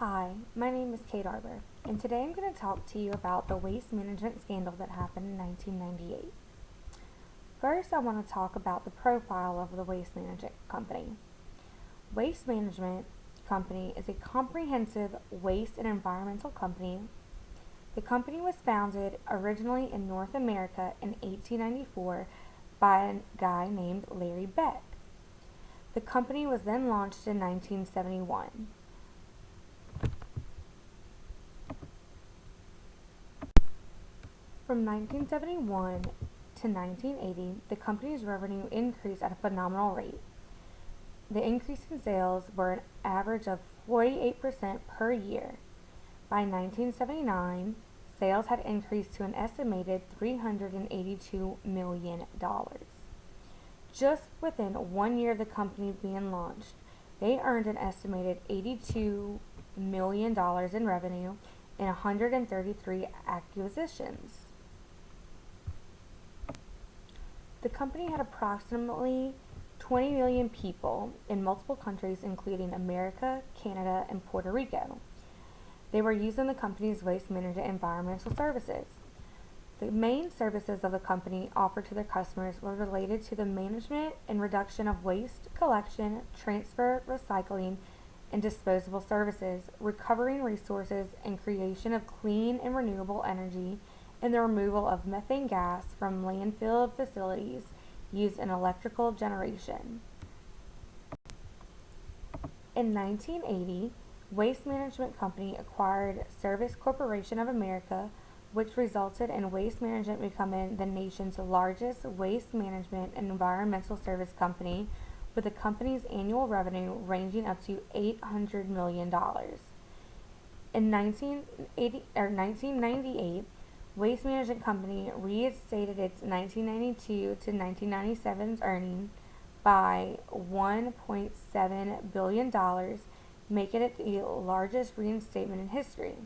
Hi, my name is Kate Arbor, and today I'm going to talk to you about the waste management scandal that happened in 1998. First, I want to talk about the profile of the Waste Management Company. Waste Management Company is a comprehensive waste and environmental company. The company was founded originally in North America in 1894 by a guy named Larry Beck. The company was then launched in 1971. From 1971 to 1980, the company's revenue increased at a phenomenal rate. The increase in sales were an average of 48% per year. By 1979, sales had increased to an estimated $382 million. Just within 1 year of the company being launched, they earned an estimated $82 million in revenue and 133 acquisitions. The company had approximately 20 million people in multiple countries including America, Canada, and Puerto Rico. They were using the company's waste management environmental services. The main services of the company offered to their customers were related to the management and reduction of waste collection, transfer, recycling, and disposable services, recovering resources, and creation of clean and renewable energy, and the removal of methane gas from landfill facilities used in electrical generation. In 1980, Waste Management Company acquired Service Corporation of America, which resulted in Waste Management becoming the nation's largest waste management and environmental service company, with the company's annual revenue ranging up to $800 million. In 1998, Waste Management Company reinstated its 1992 to 1997 earnings by $1.7 billion, making it the largest reinstatement in history.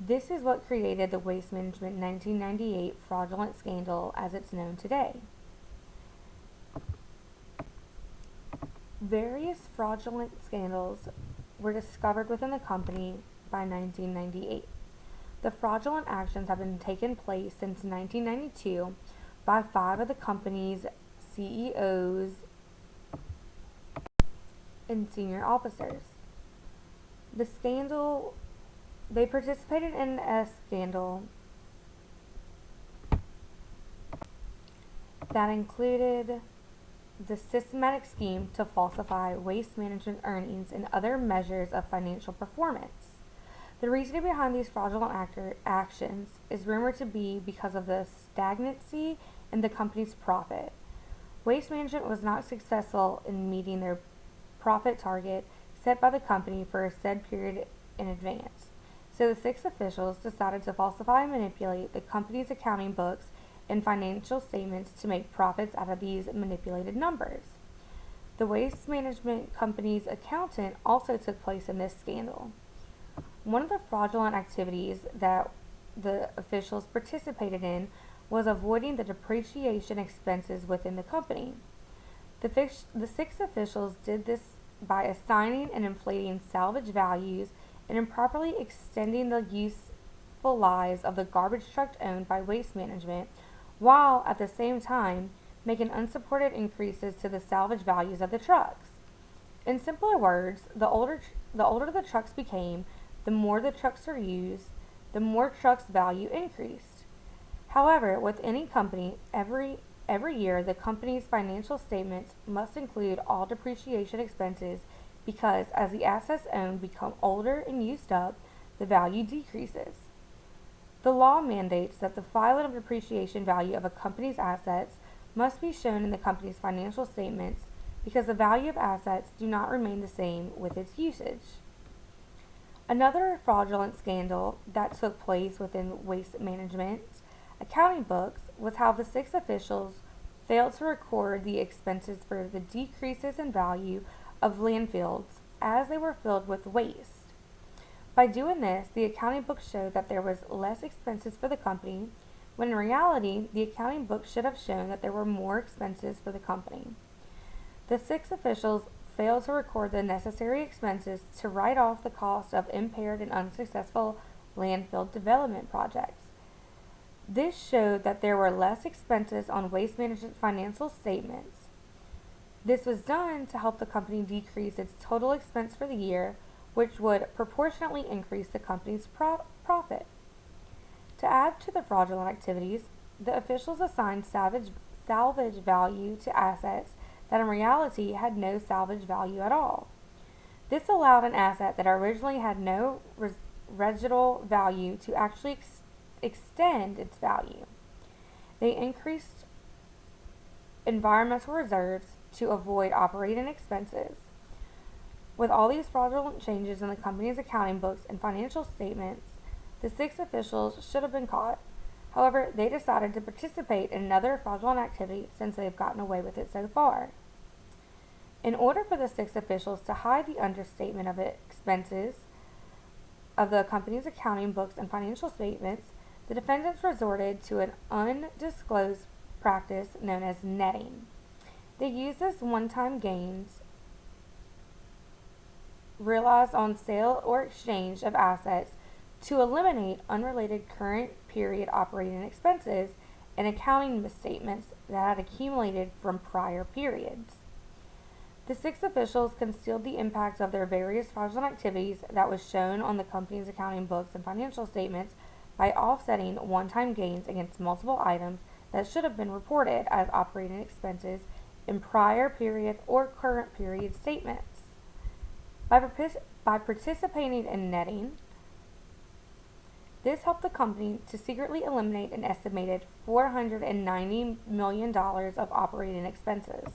This is what created the Waste Management 1998 fraudulent scandal as it's known today. Various fraudulent scandals were discovered within the company by 1998. The fraudulent actions have been taking place since 1992 by 5 of the company's CEOs and senior officers. They participated in a scandal that included the systematic scheme to falsify waste management earnings and other measures of financial performance. The reasoning behind these fraudulent actions is rumored to be because of the stagnancy in the company's profit. Waste Management was not successful in meeting their profit target set by the company for a said period in advance. So the 6 officials decided to falsify and manipulate the company's accounting books and financial statements to make profits out of these manipulated numbers. The Waste Management Company's accountant also took place in this scandal. One of the fraudulent activities that the officials participated in was avoiding the depreciation expenses within the company. The 6 officials did this by assigning and inflating salvage values and improperly extending the useful lives of the garbage truck owned by Waste Management, while at the same time making unsupported increases to the salvage values of the trucks. In simpler words, the older the trucks became, the more the trucks are used, the more trucks' value increased. However, with any company, every year the company's financial statements must include all depreciation expenses because as the assets owned become older and used up, the value decreases. The law mandates that the filing of depreciation value of a company's assets must be shown in the company's financial statements because the value of assets do not remain the same with its usage. Another fraudulent scandal that took place within Waste Management's accounting books was how the 6 officials failed to record the expenses for the decreases in value of landfills as they were filled with waste. By doing this, the accounting books showed that there was less expenses for the company, when in reality, the accounting books should have shown that there were more expenses for the company. The 6 officials failed to record the necessary expenses to write off the cost of impaired and unsuccessful landfill development projects. This showed that there were less expenses on Waste Management's financial statements. This was done to help the company decrease its total expense for the year, which would proportionately increase the company's profit. To add to the fraudulent activities, the officials assigned salvage value to assets that in reality had no salvage value at all. This allowed an asset that originally had no residual value to actually extend its value. They increased environmental reserves to avoid operating expenses. With all these fraudulent changes in the company's accounting books and financial statements, the 6 officials should have been caught. However, they decided to participate in another fraudulent activity since they've gotten away with it so far. In order for the 6 officials to hide the understatement of expenses of the company's accounting books and financial statements, the defendants resorted to an undisclosed practice known as netting. They used this one-time gains realized on sale or exchange of assets to eliminate unrelated current period operating expenses and accounting misstatements that had accumulated from prior periods. The 6 officials concealed the impact of their various fraudulent activities that was shown on the company's accounting books and financial statements by offsetting one-time gains against multiple items that should have been reported as operating expenses in prior period or current period statements. By participating in netting, this helped the company to secretly eliminate an estimated $490 million of operating expenses.